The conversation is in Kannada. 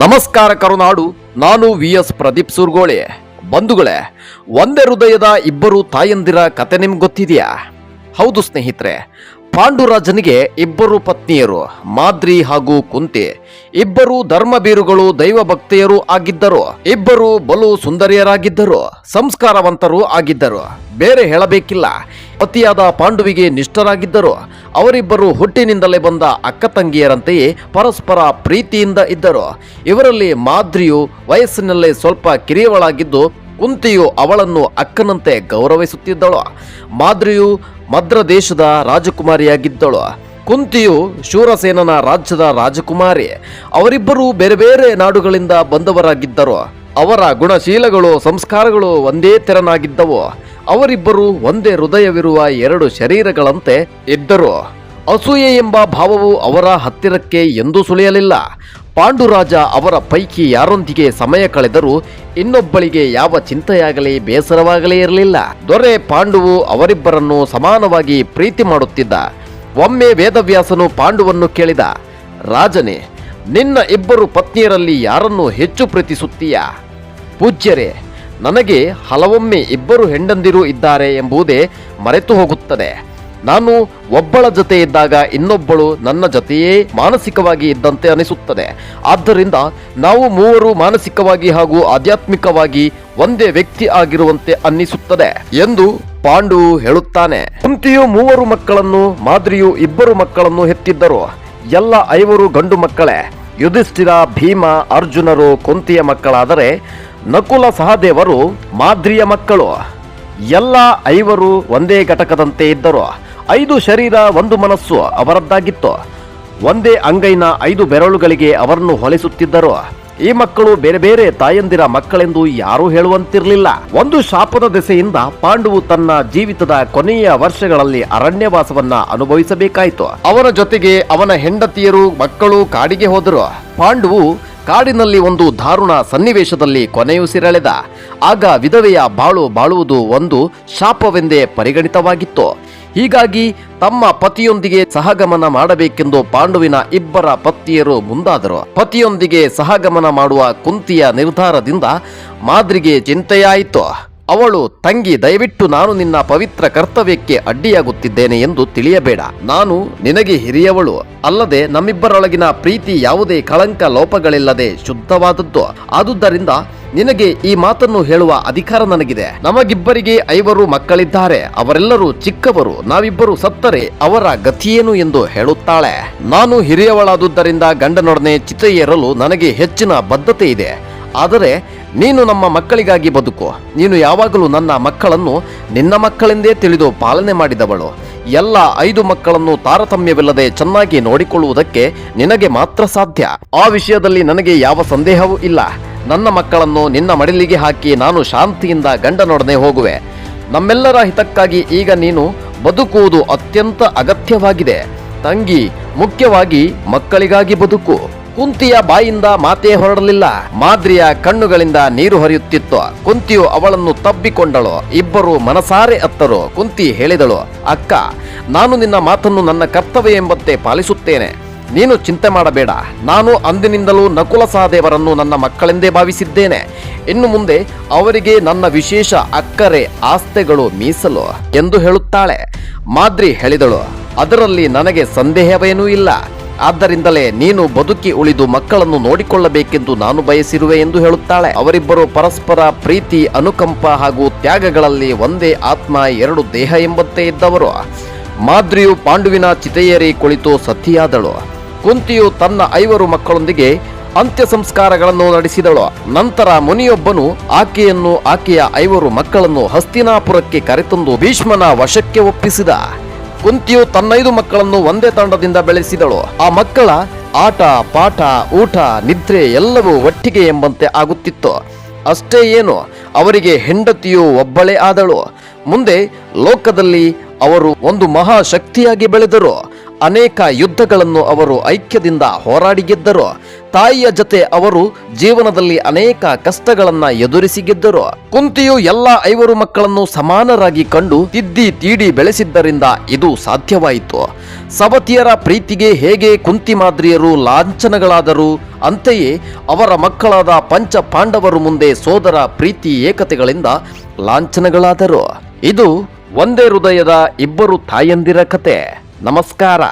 ನಮಸ್ಕಾರ ಕರುನಾಡು. ನಾನು ವಿ.ಎಸ್. ಪ್ರದೀಪ್ ಸೂರ್ಗೋಳೆ. ಬಂಧುಗಳೇ, ಒಂದೇ ಹೃದಯದ ಇಬ್ಬರು ತಾಯಂದಿರ ಕತೆ ನಿಮ್ಗೆ ಗೊತ್ತಿದೆಯಾ? ಹೌದು ಸ್ನೇಹಿತರೆ, ಪಾಂಡುರಾಜನಿಗೆ ಇಬ್ಬರು ಪತ್ನಿಯರು, ಮಾದ್ರಿ ಹಾಗೂ ಕುಂತಿ. ಇಬ್ಬರು ಧರ್ಮಬೀರುಗಳು, ದೈವ ಭಕ್ತೆಯರು ಆಗಿದ್ದರು. ಇಬ್ಬರು ಬಲು ಸುಂದರಿಯರಾಗಿದ್ದರು, ಸಂಸ್ಕಾರವಂತರು ಆಗಿದ್ದರು. ಬೇರೆ ಹೇಳಬೇಕಿಲ್ಲ, ಪತಿಯಾದ ಪಾಂಡುವಿಗೆ ನಿಷ್ಠರಾಗಿದ್ದರು. ಅವರಿಬ್ಬರು ಹುಟ್ಟಿನಿಂದಲೇ ಬಂದ ಅಕ್ಕ ತಂಗಿಯರಂತೆಯೇ ಪರಸ್ಪರ ಪ್ರೀತಿಯಿಂದ ಇದ್ದರು. ಇವರಲ್ಲಿ ಮಾದ್ರಿಯು ವಯಸ್ಸಿನಲ್ಲೇ ಸ್ವಲ್ಪ ಕಿರಿಯವಳಾಗಿದ್ದು, ಕುಂತಿಯು ಅವಳನ್ನು ಅಕ್ಕನಂತೆ ಗೌರವಿಸುತ್ತಿದ್ದಳು. ಮಾದ್ರಿಯು ಮದ್ರ ದೇಶದ ರಾಜಕುಮಾರಿಯಾಗಿದ್ದಳು. ಕುಂತಿಯು ಶೂರಸೇನನ ರಾಜ್ಯದ ರಾಜಕುಮಾರಿ. ಅವರಿಬ್ಬರು ಬೇರೆ ಬೇರೆ ನಾಡುಗಳಿಂದ ಬಂದವರಾಗಿದ್ದರು. ಅವರ ಗುಣಶೀಲಗಳು, ಸಂಸ್ಕಾರಗಳು ಒಂದೇ ತೆರನಾಗಿದ್ದವು. ಅವರಿಬ್ಬರು ಒಂದೇ ಹೃದಯವಿರುವ ಎರಡು ಶರೀರಗಳಂತೆ ಇದ್ದರು. ಅಸೂಯೆ ಎಂಬ ಭಾವವು ಅವರ ಹತ್ತಿರಕ್ಕೆ ಎಂದೂ ಸುಳಿಯಲಿಲ್ಲ. ಪಾಂಡುರಾಜ ಅವರ ಪೈಕಿ ಯಾರೊಂದಿಗೆ ಸಮಯ ಕಳೆದರೂ ಇನ್ನೊಬ್ಬಳಿಗೆ ಯಾವ ಚಿಂತೆಯಾಗಲಿ ಬೇಸರವಾಗಲೇ ಇರಲಿಲ್ಲ. ದೊರೆ ಪಾಂಡುವು ಅವರಿಬ್ಬರನ್ನು ಸಮಾನವಾಗಿ ಪ್ರೀತಿ ಮಾಡುತ್ತಿದ್ದ. ಒಮ್ಮೆ ವೇದವ್ಯಾಸನು ಪಾಂಡುವನ್ನು ಕೇಳಿದ, ರಾಜನೇ, ನಿನ್ನ ಇಬ್ಬರು ಪತ್ನಿಯರಲ್ಲಿ ಯಾರನ್ನು ಹೆಚ್ಚು ಪ್ರೀತಿಸುತ್ತೀಯಾ? ಪೂಜ್ಯರೇ, ನನಗೆ ಹಲವೊಮ್ಮೆ ಇಬ್ಬರು ಹೆಂಡಂದಿರು ಇದ್ದಾರೆ ಎಂಬುದೇ ಮರೆತು ಹೋಗುತ್ತದೆ. ನಾನು ಒಬ್ಬಳ ಜೊತೆ ಇದ್ದಾಗ ಇನ್ನೊಬ್ಬಳು ನನ್ನ ಜೊತೆಯೇ ಮಾನಸಿಕವಾಗಿ ಇದ್ದಂತೆ ಅನಿಸುತ್ತದೆ. ಆದ್ದರಿಂದ ನಾವು ಮೂವರು ಮಾನಸಿಕವಾಗಿ ಹಾಗೂ ಆಧ್ಯಾತ್ಮಿಕವಾಗಿ ಒಂದೇ ವ್ಯಕ್ತಿ ಆಗಿರುವಂತೆ ಅನ್ನಿಸುತ್ತದೆ ಎಂದು ಪಾಂಡು ಹೇಳುತ್ತಾನೆ. ಕುಂತಿಯು 3 ಮಕ್ಕಳನ್ನು, ಮಾದ್ರಿಯು 2 ಮಕ್ಕಳನ್ನು ಹೆತ್ತಿದ್ದರು. ಎಲ್ಲ 5 ಗಂಡು ಮಕ್ಕಳೇ. ಯುಧಿಷ್ಠಿರ, ಭೀಮ, ಅರ್ಜುನರು ಕುಂತಿಯ ಮಕ್ಕಳಾದರೆ, ನಕುಲ, ಸಹದೇವರು ಮಾದ್ರಿಯ ಮಕ್ಕಳು. ಎಲ್ಲ 5 ಒಂದೇ ಘಟಕದಂತೆ ಇದ್ದರು. 5 ಶರೀರ, 1 ಮನಸ್ಸು ಅವರದ್ದಾಗಿತ್ತು. ಒಂದೇ ಅಂಗೈನ 5 ಬೆರಳುಗಳಿಗೆ ಅವರನ್ನು ಹೋಲಿಸುತ್ತಿದ್ದರು. ಈ ಮಕ್ಕಳು ಬೇರೆ ಬೇರೆ ತಾಯಂದಿರ ಮಕ್ಕಳೆಂದು ಯಾರೂ ಹೇಳುವಂತಿರಲಿಲ್ಲ. ಒಂದು ಶಾಪದ ದೆಸೆಯಿಂದ ಪಾಂಡುವು ತನ್ನ ಜೀವಿತದ ಕೊನೆಯ ವರ್ಷಗಳಲ್ಲಿ ಅರಣ್ಯವಾಸವನ್ನ ಅನುಭವಿಸಬೇಕಾಯಿತು. ಅವನ ಜೊತೆಗೆ ಅವನ ಹೆಂಡತಿಯರು, ಮಕ್ಕಳು ಕಾಡಿಗೆ ಹೋದರು. ಪಾಂಡುವು ಕಾಡಿನಲ್ಲಿ ಒಂದು ದಾರುಣ ಸನ್ನಿವೇಶದಲ್ಲಿ ಕೊನೆಯುಸಿರೆಳೆದ. ಆಗ ವಿಧವೆಯ ಬಾಳು ಬಾಳುವುದು ಒಂದು ಶಾಪವೆಂದೇ ಪರಿಗಣಿತವಾಗಿತ್ತು. ಹೀಗಾಗಿ ತಮ್ಮ ಪತಿಯೊಂದಿಗೆ ಸಹಗಮನ ಮಾಡಬೇಕೆಂದು ಪಾಂಡುವಿನ 2 ಪತ್ನಿಯರು ಮುಂದಾದರು. ಪತಿಯೊಂದಿಗೆ ಸಹಗಮನ ಮಾಡುವ ಕುಂತಿಯ ನಿರ್ಧಾರದಿಂದ ಮಾದ್ರಿಗೆ ಚಿಂತೆಯಾಯಿತು. ಅವಳು, ತಂಗಿ, ದಯವಿಟ್ಟು ನಾನು ನಿನ್ನ ಪವಿತ್ರ ಕರ್ತವ್ಯಕ್ಕೆ ಅಡ್ಡಿಯಾಗುತ್ತಿದ್ದೇನೆ ಎಂದು ತಿಳಿಯಬೇಡ. ನಾನು ನಿನಗೆ ಹಿರಿಯವಳು. ಅಲ್ಲದೆ ನಮ್ಮಿಬ್ಬರೊಳಗಿನ ಪ್ರೀತಿ ಯಾವುದೇ ಕಳಂಕ ಲೋಪಗಳಿಲ್ಲದೆ ಶುದ್ಧವಾದದ್ದು. ಆದುದರಿಂದ ನಿನಗೆ ಈ ಮಾತನ್ನು ಹೇಳುವ ಅಧಿಕಾರ ನನಗಿದೆ. ನಮಗಿಬ್ಬರಿಗೆ 5 ಮಕ್ಕಳಿದ್ದಾರೆ. ಅವರೆಲ್ಲರೂ ಚಿಕ್ಕವರು. ನಾವಿಬ್ಬರು ಸತ್ತರೆ ಅವರ ಗತಿಯೇನು ಎಂದು ಹೇಳುತ್ತಾಳೆ. ನಾನು ಹಿರಿಯವಳಾದುದರಿಂದ ಗಂಡನೊಡನೆ ಚಿತೆಯೇರಲು ನನಗೆ ಹೆಚ್ಚಿನ ಬದ್ಧತೆ ಇದೆ. ಆದರೆ ನೀನು ನಮ್ಮ ಮಕ್ಕಳಿಗಾಗಿ ಬದುಕು. ನೀನು ಯಾವಾಗಲೂ ನನ್ನ ಮಕ್ಕಳನ್ನು ನಿನ್ನ ಮಕ್ಕಳೆಂದೇ ತಿಳಿದು ಪಾಲನೆ ಮಾಡಿದವಳು. ಎಲ್ಲ 5 ಮಕ್ಕಳನ್ನು ತಾರತಮ್ಯವಿಲ್ಲದೆ ಚೆನ್ನಾಗಿ ನೋಡಿಕೊಳ್ಳುವುದಕ್ಕೆ ನಿನಗೆ ಮಾತ್ರ ಸಾಧ್ಯ. ಆ ವಿಷಯದಲ್ಲಿ ನನಗೆ ಯಾವ ಸಂದೇಹವೂ ಇಲ್ಲ. ನನ್ನ ಮಕ್ಕಳನ್ನು ನಿನ್ನ ಮಡಿಲಿಗೆ ಹಾಕಿ ನಾನು ಶಾಂತಿಯಿಂದ ಗಂಡನೊಡನೆ ಹೋಗುವೆ. ನಮ್ಮೆಲ್ಲರ ಹಿತಕ್ಕಾಗಿ ಈಗ ನೀನು ಬದುಕುವುದು ಅತ್ಯಂತ ಅಗತ್ಯವಾಗಿದೆ. ತಂಗಿ, ಮುಖ್ಯವಾಗಿ ಮಕ್ಕಳಿಗಾಗಿ ಬದುಕು. ಕುಂತಿಯ ಬಾಯಿಂದ ಮಾತೇ ಹೊರಡಲಿಲ್ಲ. ಮಾದ್ರಿಯ ಕಣ್ಣುಗಳಿಂದ ನೀರು ಹರಿಯುತ್ತಿತ್ತು. ಕುಂತಿಯು ಅವಳನ್ನು ತಬ್ಬಿಕೊಂಡಳು. ಇಬ್ಬರು ಮನಸಾರೆ ಅತ್ತರು. ಕುಂತಿ ಹೇಳಿದಳು, ಅಕ್ಕ, ನಾನು ನಿನ್ನ ಮಾತನ್ನು ನನ್ನ ಕರ್ತವ್ಯ ಎಂಬಂತೆ ಪಾಲಿಸುತ್ತೇನೆ. ನೀನು ಚಿಂತೆ ಮಾಡಬೇಡ. ನಾನು ಅಂದಿನಿಂದಲೂ ನಕುಲ, ಸಹದೇವರನ್ನು ನನ್ನ ಮಕ್ಕಳೆಂದೇ ಭಾವಿಸಿದ್ದೇನೆ. ಇನ್ನು ಮುಂದೆ ಅವರಿಗೆ ನನ್ನ ವಿಶೇಷ ಅಕ್ಕರೆ, ಆಸ್ತೆಗಳು ಮೀಸಲು ಎಂದು ಹೇಳುತ್ತಾಳೆ. ಮಾದ್ರಿ ಹೇಳಿದಳು, ಅದರಲ್ಲಿ ನನಗೆ ಸಂದೇಹವೇನೂ ಇಲ್ಲ. ಆದ್ದರಿಂದಲೇ ನೀನು ಬದುಕಿ ಉಳಿದು ಮಕ್ಕಳನ್ನು ನೋಡಿಕೊಳ್ಳಬೇಕೆಂದು ನಾನು ಬಯಸಿರುವೆ ಎಂದು ಹೇಳುತ್ತಾಳೆ. ಅವರಿಬ್ಬರು ಪರಸ್ಪರ ಪ್ರೀತಿ, ಅನುಕಂಪ ಹಾಗೂ ತ್ಯಾಗಗಳಲ್ಲಿ ಒಂದೇ ಆತ್ಮ, 2 ದೇಹ ಎಂಬಂತೆ ಇದ್ದವರು. ಮಾದ್ರಿಯು ಪಾಂಡುವಿನ ಚಿತೆಯೇರಿ ಕುಳಿತು ಸತಿಯಾದಳು. ಕುಂತಿಯು ತನ್ನ 5 ಮಕ್ಕಳೊಂದಿಗೆ ಅಂತ್ಯ ಸಂಸ್ಕಾರಗಳನ್ನು ನಡೆಸಿದಳು. ನಂತರ ಮುನಿಯೊಬ್ಬನು ಆಕೆಯನ್ನು, ಆಕೆಯ 5 ಮಕ್ಕಳನ್ನು ಹಸ್ತಿನಾಪುರಕ್ಕೆ ಕರೆತಂದು ಭೀಷ್ಮನ ವಶಕ್ಕೆ ಒಪ್ಪಿಸಿದ. ಕುಂತಿಯು ತನ್ನ 5 ಮಕ್ಕಳನ್ನು ಒಂದೇ ತಂಡದಿಂದ ಬೆಳೆಸಿದಳು. ಆ ಮಕ್ಕಳ ಆಟ, ಪಾಠ, ಊಟ, ನಿದ್ರೆ ಎಲ್ಲವೂ ಒಟ್ಟಿಗೆ ಎಂಬಂತೆ ಆಗುತ್ತಿತ್ತು. ಅಷ್ಟೇ ಏನು, ಅವರಿಗೆ ಹೆಂಡತಿಯು ಒಬ್ಬಳೇ ಆದಳು. ಮುಂದೆ ಲೋಕದಲ್ಲಿ ಅವರು ಒಂದು ಮಹಾಶಕ್ತಿಯಾಗಿ ಬೆಳೆದರು. ಅನೇಕ ಯುದ್ಧಗಳನ್ನು ಅವರು ಐಕ್ಯದಿಂದ ಹೋರಾಡಿ ಗೆದ್ದರು. ತಾಯಿಯ ಜೊತೆ ಅವರು ಜೀವನದಲ್ಲಿ ಅನೇಕ ಕಷ್ಟಗಳನ್ನ ಎದುರಿಸಿ ಗೆದ್ದರು. ಕುಂತಿಯು ಎಲ್ಲ 5 ಮಕ್ಕಳನ್ನು ಸಮಾನರಾಗಿ ಕಂಡು ತಿದ್ದಿ ತೀಡಿ ಬೆಳೆಸಿದ್ದರಿಂದ ಇದು ಸಾಧ್ಯವಾಯಿತು. ಸವತಿಯರ ಪ್ರೀತಿಗೆ ಹೇಗೆ ಕುಂತಿ ಮಾದ್ರಿಯರು ಲಾಂಛನಗಳಾದರು, ಅಂತೆಯೇ ಅವರ ಮಕ್ಕಳಾದ ಪಂಚ ಪಾಂಡವರು ಮುಂದೆ ಸೋದರ ಪ್ರೀತಿ ಏಕತೆಗಳಿಂದ ಲಾಂಛನಗಳಾದರು. ಇದು ಒಂದೇ ಹೃದಯದ ಇಬ್ಬರು ತಾಯಂದಿರ ಕತೆ. ನಮಸ್ಕಾರ.